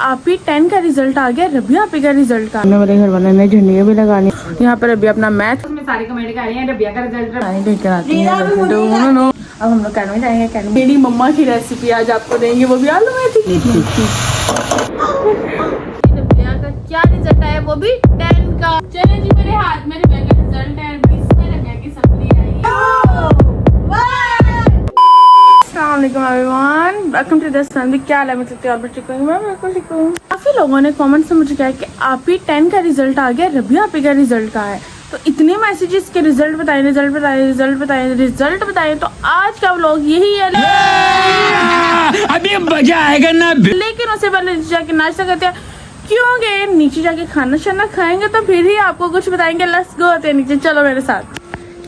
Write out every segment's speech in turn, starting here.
आपी 10 का रिजल्ट आ गया। रबिया आपी का रिजल्ट का मेरे घर वाले ने झंडियाँ भी लगानी। यहाँ पर रबिया अपना मैथ में सारे कमेंट कर रही हैं। रबिया का रिजल्ट लेकर आती है। अब हम लोग अकेडमी जाएंगे। अकेडमी मेरी मम्मा की रेसिपी आज आपको देंगे, वो भी आलू मेथी की। रबिया का क्या रिजल्ट आया, वो भी 10 का। चले जी, मेरे हाथ में रबिया का रिजल्ट है। 20 में रबिया की सप्ली आई। Welcome to the family. क्या हाल है? मैं तैयार मैं बिल्कुल ठीक हूँ। काफी लोगों ने कमेंट्स में मुझे कहा कि आप ही 10 का रिजल्ट आ गया, रबिया आप ही का रिजल्ट का है। तो इतने मैसेजेस के रिजल्ट बताएं, रिजल्ट बताएं, रिजल्ट बताएं, रिजल्ट बताएं। तो आज का व्लॉग यही है। अभी मजा आएगा ना। लेकिन उससे पहले नीचे जाके नाश्ता करते हैं, क्योंकि नीचे जाके खाना शाना खाएंगे तो फिर ही आपको कुछ बताएंगे। लेट्स गो होते हैं नीचे, चलो मेरे साथ।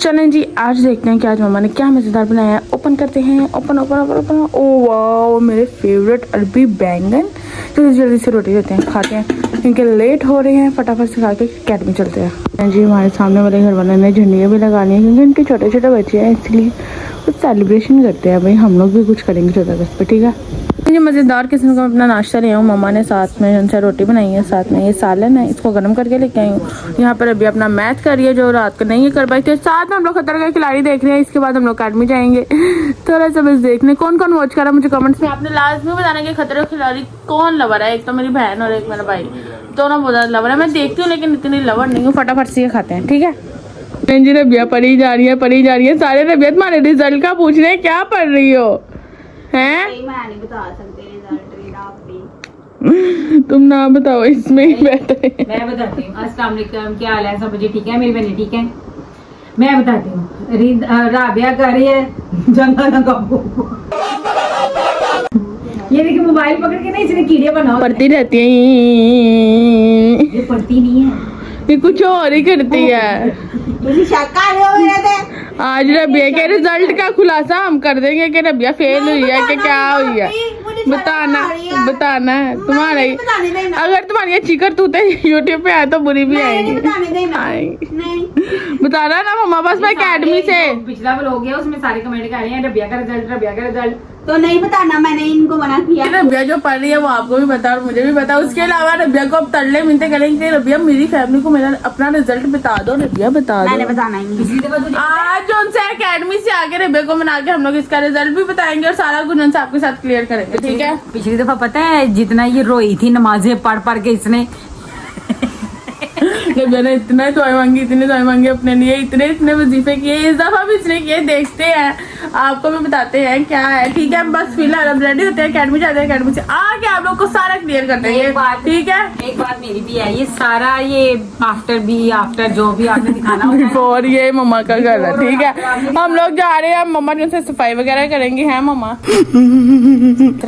चलें जी, आज देखते हैं कि आज मम्मा ने क्या मज़ेदार बनाया है। ओपन करते हैं। Open open open open. ओ वाह, मेरे फेवरेट अरबी बैंगन। जल्दी जल्दी से रोटी देते हैं, खाते हैं, क्योंकि लेट हो रहे हैं। फटाफट से खा के अकेडमी चलते हैं जी। हमारे सामने वाले घर वाले ने झंडियाँ भी लगानी है, क्योंकि उनके छोटे छोटे बच्चे हैं, इसलिए कुछ सेलिब्रेशन करते हैं। भाई हम लोग भी कुछ करेंगे 14 अगस्त पे, ठीक है। ये मज़ेदार किस्म का अपना नाश्ता ले आऊँ। मम्मा ने साथ में उनसे रोटी बनाई है, साथ में ये सालन है, इसको गर्म करके लेके आई हूँ। यहाँ पर अभी अपना मैथ कर रही है, जो रात को नहीं कर पाई थी। साथ में हम लोग खतर का खिलाड़ी देख रहे हैं। इसके बाद हम लोग अकेडमी जाएंगे। थोड़ा सा बस देखने कौन कौन वॉच कर रहा है मुझे कमेंट्स में आपने लाजमी बताना कि खतर का खिलाड़ी कौन लवर है। एक तो मेरी बहन और एक मेरा भाई, दोनों बहुत लवर है। मैं देखती हूँ लेकिन इतनी लवर नहीं हूँ। फटाफट से ये खाते हैं, ठीक है जी। रबिया पढ़ी जा रही है, पढ़ी जा रही है। सारे रबिया तुम्हारे रिजल्ट का पूछ रहे हैं, क्या पढ़ रही हो हैं? मैं नहीं बता सकती रिजल्ट आप भी। तुम ना बताओ, इसमें ही बैठे। मैं बताती हूँ। अस्सलाम वालेकुम, क्या हाल है सब? मुझे ठीक है, मेरी बहन ठीक है। मैं बताती हूँ। राबिया कर रही है जंगल का। ये देखिए मोबाइल पकड़ के ना इसने कीड़े बनाओ, पढ़ती रहती है। ये पढ़ती नहीं है, ये कुछ और ही करती है। आज रबिया के रिजल्ट का खुलासा हम कर देंगे कि रबिया फेल हुई है कि क्या हुई है। बताना बताना है तुम्हारा ही। अगर तुम्हारी अच्छी करतूतें यूट्यूब पे आए तो बुरी भी आएगी। बताना ना मम्मा, बस मैं अकेडमी से पिछला व्लॉग है उसमें सारे कमेंट कर रहे हैं रबिया का रिजल्ट, रबिया का रिजल्ट। तो नहीं बताना, मैंने इनको मना किया। रबिया जो पढ़ रही है वो आपको भी पता और मुझे भी पता। उसके अलावा रबिया को अब तरले मिलते करेंगे, रबिया मेरी फैमिली को मेरा अपना रिजल्ट बता दो। रबिया बता दो, मैंने बताना ही नहीं। आज उनसे अकेडमी से आके रबिया को मना के हम लोग इसका रिजल्ट भी बताएंगे और सारा कुछ उनसे आपके साथ क्लियर करेंगे, ठीक है। पिछली दफा पता है जितना ये रोई थी नमाजें पढ़ पढ़ के इसने रबिया ने इतने दुआएं मांगी, इतने दुआएं मांगी अपने लिए, इतने वजीफे किए। इस दफा भी इसने किए। देखते हैं, आपको भी बताते हैं क्या है, ठीक है। बस फिलहाल अब रेडी होते हैं, अकेडमी जाते हैं। अकेडमी से आके आप लोग को सारा क्लियर कर देंगे, ठीक है। एक बात मेरी भी है, ये सारा ये आफ्टर जो भी आपने दिखाना बिफोर ये मम्मा का घर है, ठीक है। हम लोग जा रहे हैं, मम्मा जो से सफाई वगैरह करेंगे, हैं मम्मा।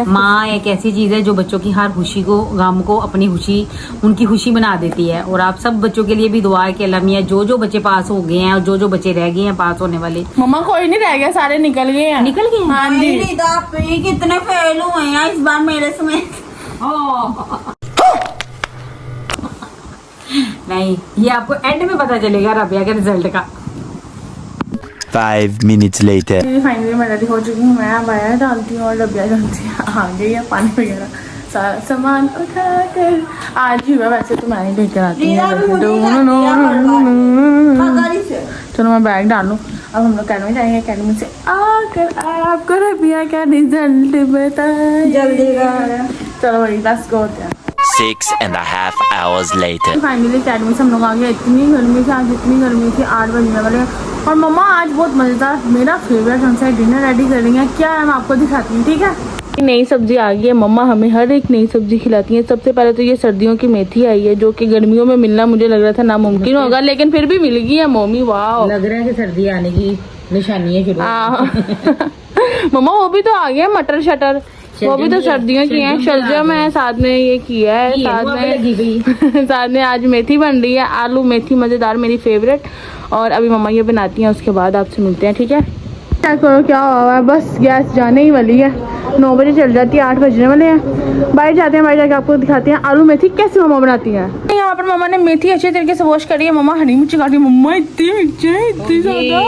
माँ एक ऐसी चीज है जो बच्चों की हर खुशी को, गम को अपनी खुशी, उनकी खुशी बना देती है। और आप सब बच्चों के लिए भी दुआ है कि अल्लाह मियां जो बच्चे पास हो गए हैं और जो बच्चे रह गए हैं पास होने वाले। मम्मा कोई नहीं रह गया, सारे निकल गए हैं। निकल गए? हाँ जी। कितने फेल हुए हैं इस बार मेरे समेत। नहीं, ये आपको एंड में पता चलेगा रबिया के रिजल्ट का। 5 minutes later. फाइनली मैं रेडी हो चुकी हूँ। मैं अब आया डालती हूँ और रबिया डालती है, आ गई है पानी वगैरह सारा सामान उठा कर। आज ही मैं वैसे तो मैं ही लेकर आती हूँ। चलो मैं बैग डालूँ। अब हम लोग अकेडमी जाएंगे। अकेडमी से आकर आपको रबिया का रिजल्ट बताएं जल्दी। चलो भाई लेट्स गो होते हैं। 6.5 hours later. फाइनली अकेडमी से हम लोग आ गए। इतनी गर्मी थी आज, इतनी गर्मी थी। 8 बजने वाले हैं और मम्मा आज बहुत मजेदार मेरा फेवरेट हमसे डिनर रेडी कर रही है। क्या है मैं आपको दिखाती हूँ, ठीक है। नई सब्जी आ गई है। मम्मा हमें हर एक नई सब्जी खिलाती है। सबसे पहले तो ये सर्दियों की मेथी आई है, जो कि गर्मियों में मिलना मुझे लग रहा था नामुमकिन होगा, लेकिन फिर भी मिल गई है। मम्मी वाह, लग रहा है कि सर्दी आने की निशानी है शुरू। मम्मा वो भी तो आ गया मटर शटर, वो भी तो सर्दियों की है। शलजम है, साथ में ये किया है, साथ में आज मेथी बन रही है। आलू मेथी मजेदार, मेरी फेवरेट। और अभी मम्मा ये बनाती हैं, उसके बाद आपसे मिलते हैं, ठीक है। क्या करो क्या हुआ है, बस गैस जाने ही वाली है। 9 बजे चल जाती है, 8 बजने वाले हैं। बाहर जाते हैं, बाहर जाके आपको दिखाते हैं आलू मेथी कैसे मम्मा बनाती है। यहाँ पर मम्मा ने मेथी अच्छे तरीके से वॉश करी है। मम्मा हरी मिर्ची काटी। मम्मा इतनी मिर्ची इतनी ज्यादा।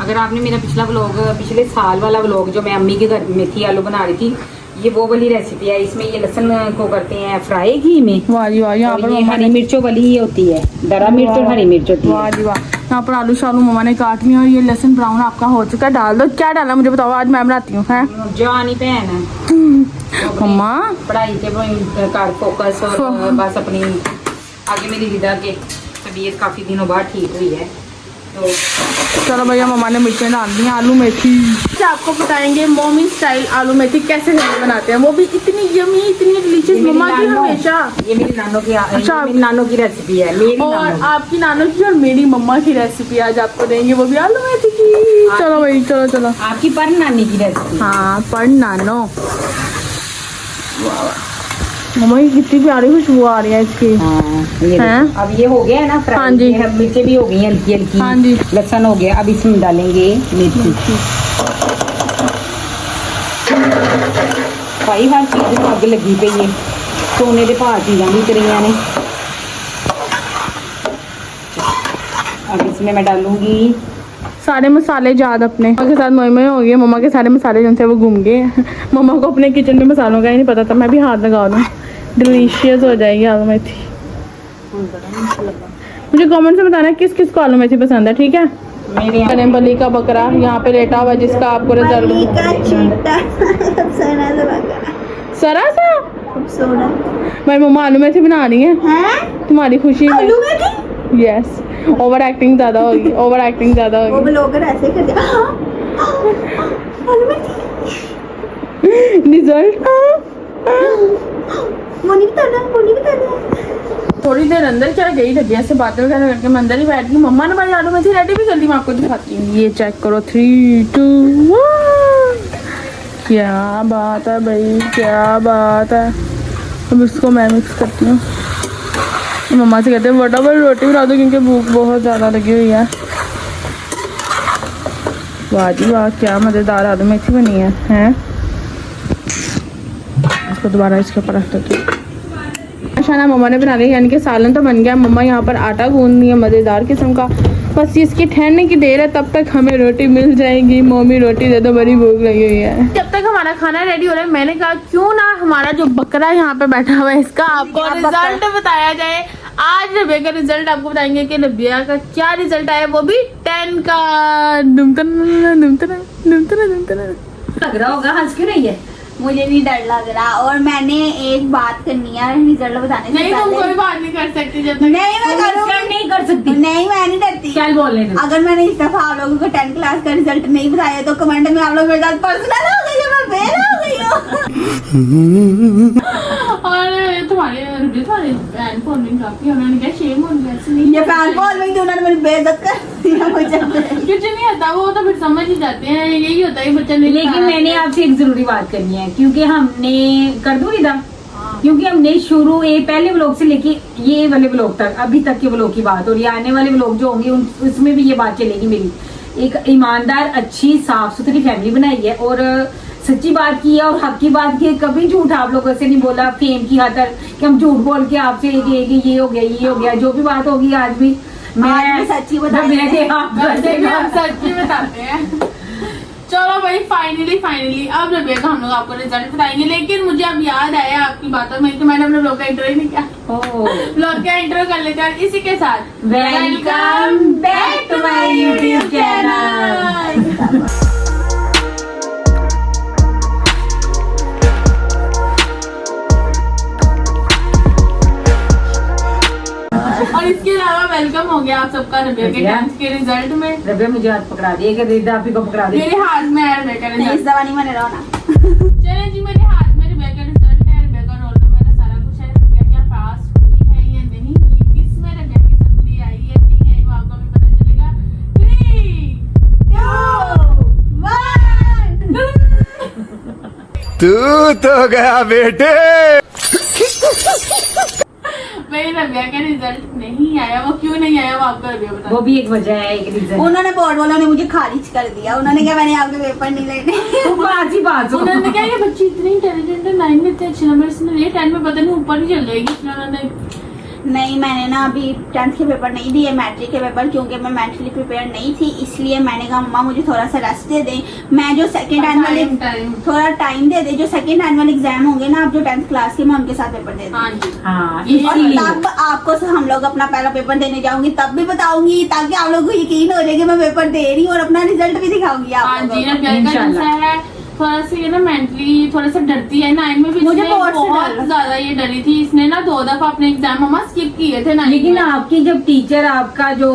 अगर आपने मेरा पिछला व्लॉग, पिछले साल वाला व्लॉग जो मैं अम्मी के घर मेथी आलू बना रही थी, ये वो वाली रेसिपी है, इसमें ये लहसुन को करते हैं फ्राई घी में। वाह जी वाह, यहाँ और पर ये मम्मा हरी ने मिर्चों वाली ही होती है, दरा मिर्च और हरी मिर्च होती वाह है। जी वाह, यहाँ पर आलू शालू मम्मा ने काट लिया और ये लहसुन ब्राउन आपका हो चुका है। डाल दो, क्या डाला मुझे बताओ, आज मैं बनाती हूँ। है जानी बहन है मम्मा, पढ़ाई के कर फोकस, और बस अपनी आगे मेरी विदा के तबीयत काफी दिनों बाद ठीक हुई है तो चलो भैया मम्मा ने मिर्चें डाल दी, आलू मेथी। अच्छा, आपको बताएंगे मोमी स्टाइल आलू मेथी कैसे घर में बनाते हैं, वो भी इतनी यमी, इतनी डिलीशियस। ये मेरी मम्मा की नानो- हमेशा, ये मेरी नानों की अच्छा, मेरी नानों की रेसिपी है, मेरी और नानों। आपकी नानो की और मेरी मम्मा की रेसिपी आज आपको देंगे, वो भी आलू मेथी की। चलो भाई, चलो चलो। आपकी पर नानी की रेसिपी। हाँ, पर नानो। मम्मा की कितनी प्यारी खुशबू आ रही है इसकी। हाँ, ये हैं? देखो, अब ये हो गया है ना फ्राई। हाँ जी। ये मिर्चें भी हो गई हैं हल्की हल्की। हाँ जी। लहसुन हो गया, अब इसमें डालेंगे मेथी। भाई हर चीज में अग लगी पई है, सोने दे भाव चीज़ां भी करियां ने। अब इसमें मैं डालूंगी सारे मसाले याद अपने मम्मा के साथ मोए हो गए। मम्मा के सारे मसाले जिनसे वो घूम गए। मम्मा को अपने किचन में मसालों का ही नहीं पता था, मैं भी हाथ लगा दूँ, डिलीशियस हो जाएगी आलू मेथी। मुझे कमेंट से बताना किस किस को आलू मेथी पसंद है, ठीक है। मेरे यहाँ करें बली का बकरा यहाँ पे लेटा हुआ, जिसका आपको रिजल्ट सरा सा। मेरी मम्मा आलू मेथी बना रही है तुम्हारी खुशी में। यस, ओवर एक्टिंग ज्यादा होगी, ओवर एक्टिंग ज्यादा होगी। वो लोग ऐसे ही करते रिजल्ट वो नहीं बताना। थोड़ी देर अंदर क्या गई रबिया से बातें वगैरह करके मैं अंदर ही बैठ गई। मम्मा ने भाई आलू मेथी रेडी भी कर ली, मैं आपको दिखाती हूँ। ये चेक करो, 3, 2, 1। क्या बात है भाई, क्या बात है। अब इसको मैं मिक्स करती हूँ। मम्मा से कहते हैं फटाफट रोटी बना दो क्योंकि भूख बहुत ज़्यादा लगी हुई है। वाह जी वाह, क्या मज़ेदार आलू मेथी बनी है, हैं? इसको दोबारा इसके ऊपर रख देती हूँ। शाना मम्मा ने बना लिया, यानी कि सालन तो बन गया। मम्मा यहाँ पर आटा गूंद रही है मज़ेदार किस्म का। बस इसकी ठहरने की देर है, तब तक हमें रोटी मिल जाएगी। मम्मी रोटी दे दो, बड़ी भूख लगी हुई है। जब तक हमारा खाना रेडी हो रहा है, मैंने कहा क्यों ना हमारा जो बकरा यहाँ पे बैठा हुआ है इसका आपको रिजल्ट बताया जाए। आज रबिया का रिजल्ट आपको बताएंगे कि रबिया का क्या रिजल्ट आया, वो भी 10 का। लग रहा होगा, हंस क्यों रही है? मुझे नहीं डर लग रहा, और मैंने एक बात करनी है रिजल्ट बताने से नहीं, तुम पहले। कोई बात नहीं कर सकती जब तक। नहीं, मैं करूँगी। नहीं कर सकती। नहीं, मैं नहीं डरती। क्या बोलने दो। अगर मैंने इस दफा आप लोगों को 10 क्लास का रिजल्ट नहीं बताया तो कमेंट में आप लोग मेरे साथ पर्सनल हो गई है, मैं फेल हो गई हूँ। और तुम्हारे फैन फॉलोइंग काफी, उन्होंने क्या शेम हो गया ऐसे नहीं। ये फैन फॉलोइंग थी, उन्होंने मेरी बेइज्जत कर दिया मुझे। कुछ नहीं होता, वो तो फिर समझ ही जाते हैं, यही होता है बच्चा नहीं। लेकिन मैंने आपसे एक जरूरी बात करनी है, क्योंकि हमने कर दूँ निदा, क्योंकि हमने शुरू ये पहले व्लॉग से लेके ये वाले व्लॉग तक, अभी तक के व्लॉग की बात, और ये आने वाले व्लॉग जो होंगे उसमें भी ये बात चलेगी। मेरी एक ईमानदार, अच्छी, साफ सुथरी फैमिली बनाई है, और सच्ची बात की है और हक की बात की है। कभी झूठ आप लोगों से नहीं बोला फेम की खातर कि हम झूठ बोल के आपसे ये हो गया। जो भी बात होगी आज भी मैं सच्ची हम सच्ची बताते हैं। चलो भाई, फाइनली अब रबिया का हम लोग आपको रिजल्ट बताएंगे। लेकिन मुझे अब याद आया आपकी बातों में कि मैंने अपने ब्लॉग का इंट्रो ही नहीं किया। ब्लॉग का इंट्रो कर लेते हैं इसी के साथ। Welcome back to my YouTube channel. और इसके अलावा वेलकम हो गया आप सबका रबिया के 10th के रिजल्ट में। रबिया मुझे हाथ पकड़ा दिए कि रिदा आप ही को पकड़ा दे। मेरे हाथ में है रबिया का नहीं, इस रिजल्ट। दवा नहीं मैंने रोना। चले जी, मेरे हाथ में रबिया का रिजल्ट है, रबिया का रोल नंबर है, सारा कुछ है। रबिया क्या पास हुई है या नहीं हुई, किस में रबिया की सप्ली आई है नहीं आई, वो आपको भी पता चलेगा। 3, 2, 1। तू तो गया बेटे। भाई रबिया का रिजल्ट नहीं आया, वो क्यों नहीं आया वो आपको रबिया बता। वो भी एक वजह है, एक रीजन। उन्होंने बोर्ड वालों ने मुझे खारिज कर दिया। उन्होंने कहा मैंने आपके पेपर नहीं लेने। बात ही बात उन्होंने क्या, ये बच्ची इतनी इंटेलिजेंट है, 9 में इतने अच्छे नंबर इसने लिए, 10 में पता नहीं ऊपर ही चल जाएगी। इसलिए उन्होंने नहीं, मैंने ना अभी 10th के पेपर नहीं दिए, मैट्रिक के पेपर, क्योंकि मैं मेंटली प्रिपेयर नहीं थी, इसलिए मैंने कहा मम्मा मुझे थोड़ा सा रेस्ट दे दें। मैं जो सेकंड एनुअल थोड़ा टाइम दे दे, जो सेकंड एनुअल एग्जाम होंगे ना अब जो 10th क्लास के, मैं उनके साथ पेपर दे दूंगी। और तब आपको हम लोग अपना पहला पेपर देने जाऊंगी, तब भी बताऊंगी, ताकि आप लोगों को यकीन हो जाए कि मैं पेपर दे रही हूँ और अपना रिजल्ट भी दिखाऊंगी आप। थोड़ा सा ये ना मेंटली थोड़ा सा डरती है। 9 में भी मुझे इसने बहुत बहुत ज्यादा ये डरी थी। इसने ना 2 दफा अपने एग्जाम मम्मा स्किप किए थे 9 लेकिन में। आपकी जब टीचर, आपका जो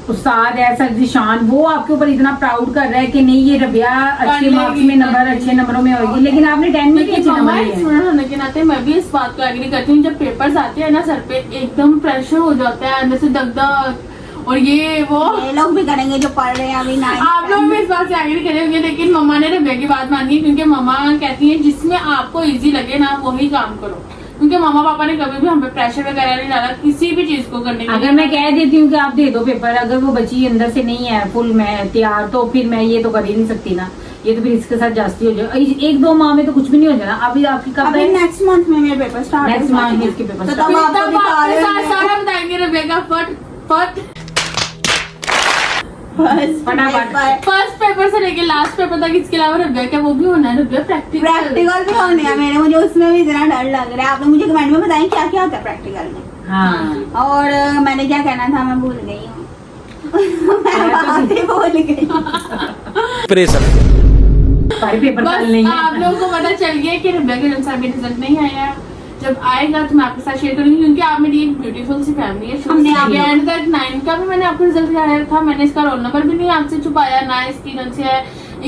उस्ताद है सर जिशान, वो आपके ऊपर इतना प्राउड कर रहा है कि नहीं ये रबिया अच्छे मार्क्स में अच्छे नंबरों में होगी, लेकिन आपने 10 में भी अच्छे नंबर लिए हैं। स्टूडेंट होने के नाते मैं भी इस बात को एग्री करती हूँ। जब पेपर्स आते हैं ना सर पे एकदम प्रेशर हो जाता है अंदर से, दगदग, और ये लोग भी करेंगे जो पढ़ रहे हैं अभी 9th। आप लोग भी इस बात से एग्री करेंगे, लेकिन मम्मा ने रबिया की बात मानी है, क्योंकि मम्मा कहती है जिसमें आपको इजी लगे ना वही काम करो। क्योंकि मम्मा पापा ने कभी भी हम पे प्रेशर वगैरह नहीं डाला किसी भी चीज को करने के लिए। अगर मैं कह देती हूँ कि आप दे दो पेपर, अगर वो बच्ची अंदर से नहीं है फुल में तैयार, तो फिर मैं ये तो कर ही नहीं सकती ना, ये तो फिर इसके साथ जास्ती हो जाए। 1-2 माह में तो कुछ भी नहीं हो जाना। अभी आपकी कब है? नेक्स्ट मंथ में मेरे पेपर स्टार्ट, नेक्स्ट मंथ में इसके पेपर तो स्टार्ट। तब आपको दिखा रहे हैं सारा बताएंगे रबिया का फट फर्स्ट पेपर से लेके लास्ट पेपर तक। इसके अलावा रबिया क्या वो भी होना है रबिया प्रैक्टिकल भी होने हैं मेरे, मुझे उसमें भी इतना डर लग रहा है। आप लोग मुझे कमेंट में बताएं क्या क्या होता है प्रैक्टिकल में। हाँ। और मैंने क्या कहना था मैं भूल गई हूँ। मैं बात ही भूल गई। सारे पेपर बस कल नहीं है। आप लोगों को पता चल गया कि रबिया के अनुसार भी रिजल्ट नहीं आया। जब आएगा तो मैं आपके साथ शेयर करूंगी, क्योंकि आप मेरी एक ब्यूटीफुल सी फैमिली है। हमने आगे एंड तक 9 का भी मैंने आपको रिजल्ट दिखाया था। मैंने इसका रोल नंबर भी नहीं आपसे छुपाया, ना इसकी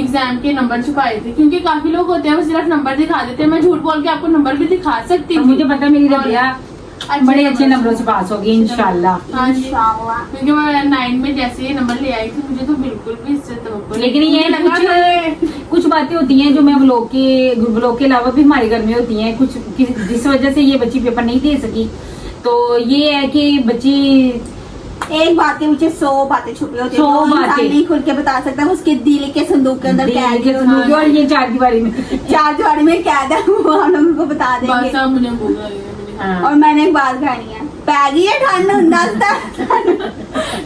एग्जाम के नंबर छुपाए थे, क्योंकि काफी लोग होते हैं वो सिर्फ नंबर दिखा देते हैं। मैं झूठ बोल के आपको नंबर भी दिखा सकती तो थी। मुझे पता है मेरी रबिया बड़े अच्छे नंबरों से पास होगी इंशाल्लाह। हाँ जी, क्योंकि मैं 9 में जैसे ये नंबर ले आई थी मुझे तो बिल्कुल भी इससे तो लेकिन ये कुछ बातें होती हैं जो मैं व्लॉग के अलावा भी हमारे घर में होती हैं कुछ, जिस वजह से ये बच्ची पेपर नहीं दे सकी। तो ये है कि बच्ची एक बात के पीछे 100 बातें छुपी होती हैं, 100 वो इंसान बातें नहीं खुल के बता सकता, उसके दिल के संदूक के अंदर कैद है। और ये 4 दीवारी में 4 दीवारी में कैद है, वो हम लोगों को बता देंगे। बस अब मुझे भूख लगी है। हाँ। और मैंने एक बात कहनी है, पैगी है ठंड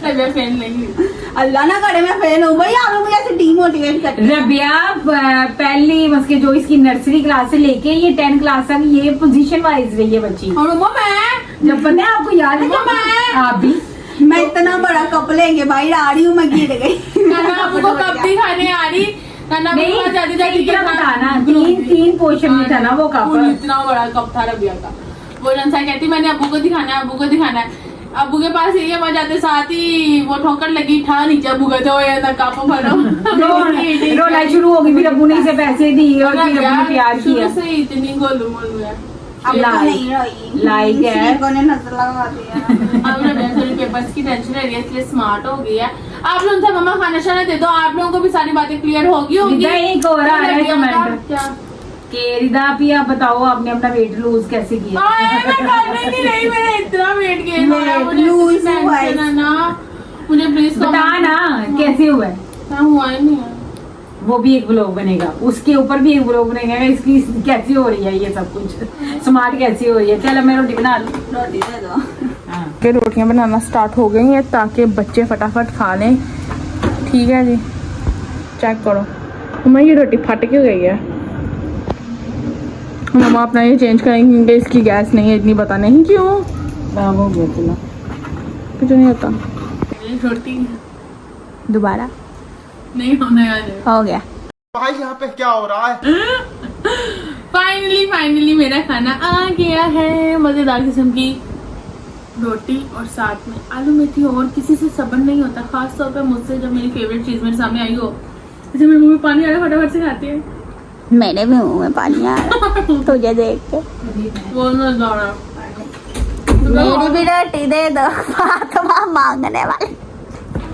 रबिया फेल नहीं हुई। अल्लाह ना करे मैं फेल हूँ भाई। आप लोग मुझे ऐसे डीमोटिवेट करते हैं। रबिया पहली मतलब जो इसकी नर्सरी क्लास से लेके ये 10 क्लास तक ये पोजीशन वाइज रही है बच्ची। और मम्मा मैं जब पता है आपको याद है जब आप भी मैं इतना बड़ा कप लेंगे भाई, आ रही हूँ मैं गिर गई। नाना आपको कब भी खाने आ रही, नाना नहीं जाती जाती इतना बताना, 3 पोर्शन में था ना वो कप। इतना बड़ा कप था रबिया का। वो जनसा कहती मैंने अब्बू को दिखाना है, अब्बू को दिखाना है। अब्बू के पास ये वहां जाते साथ ही वो ठोकर लगी, ठा नीचे अब्बू कहते हो ये कप भरो। रोना शुरू हो गई, फिर अब्बू ने इसे पैसे दिए और फिर अब्बू ने प्यार किया। से इतनी गोलू मोलू है। अब तो नहीं रही, लाइक है को ने नजर लगा दिया। अब रबिया थोड़ी पेपर्स की टेंशन ले रही है, इसलिए स्मार्ट हो गई है। आप लोगों से मम्मा खाना शाना दे दो, आप लोगों को भी सारी बातें क्लियर होगी। एक और आ रहा है कमेंट कि रिदा भी आप बताओ आपने अपना वेट लूज कैसे किया? मैं करने नहीं रही, मेरा इतना वेट गेन हो रहा है, मुझे lose टेंशन हुआ है। है ना। मुझे प्लीज बता ना कैसे हुआ है। हुआ ही नहीं है। वो भी एक ब्लॉग बनेगा, उसके ऊपर भी एक ब्लॉग बनेगा इसकी कैसी हो रही है ये सब कुछ, स्मार्ट कैसी हो रही है। चलो मैं रोटी बना लूं। रोटी दे दो। के रोटियां बनाना स्टार्ट हो गई हैं ताकि बच्चे फटाफट खा लें। ठीक है जी, चेक करो मम्मा ये रोटी फट क्यों गई है। मम्मा अपना ये चेंज करेंगे, इसकी गैस नहीं है इतनी, पता नहीं क्यों। हो गया चलो, कुछ नहीं होता। रोटी दोबारा नहीं होने वाले। हो गया। भाई यहाँ पे क्या हो रहा है? फाइनली मेरा खाना आ गया है। मजेदार किस्म की रोटी और साथ में आलू मेथी। और किसी से सब्र नहीं होता, खास तौर पे मुझसे जब मेरी फेवरेट चीज मेरे सामने आई हो। जैसे मेरे मुंह में पानी आ रहा है, फटाफट से खाती है। मेरे भी मुंह में पानी आ रहा है तुझे देख के। बोल मजेदार मेरी भी रोटी दे दो, फातिमा मांगने वाली।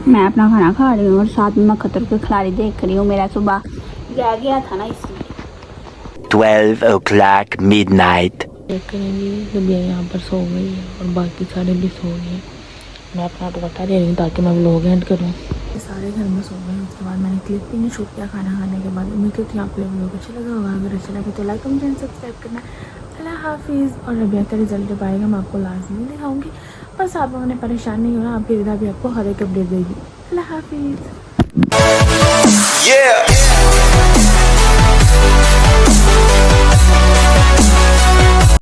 मैं अपना खाना खा रही हूँ और साथ में मैं खतर के खिलाड़ी देख रही हूँ। मेरा सुबह रह गया था ना इसलिए। 12 o'clock midnight. देख करेंगी जब ये यहाँ पर सो गई है और बाकी सारे भी सो गए। मैं अपना दुपट्टा ले रही हूँ ताकि मैं व्लॉग एंड करूँ। सारे घर में सो गए। उसके बाद मैंने क्लिप भी नहीं शूट किया खाना खाने के बाद। उम्मीद करती हूँ आपको व्लॉग अच्छा लगा होगा। अगर अच्छा लगे तो लाइक कमेंट एंड सब्सक्राइब करना अल्लाह हाफिज़। और रबिया का रिजल्ट जब आएगा मैं आपको लाजमी दिखाऊंगी। बस आप लोगों ने परेशान नहीं होना, आपकी रिदा भी आपको हर एक अपडेट देगी। अल्लाह हाफिज़। Yeah.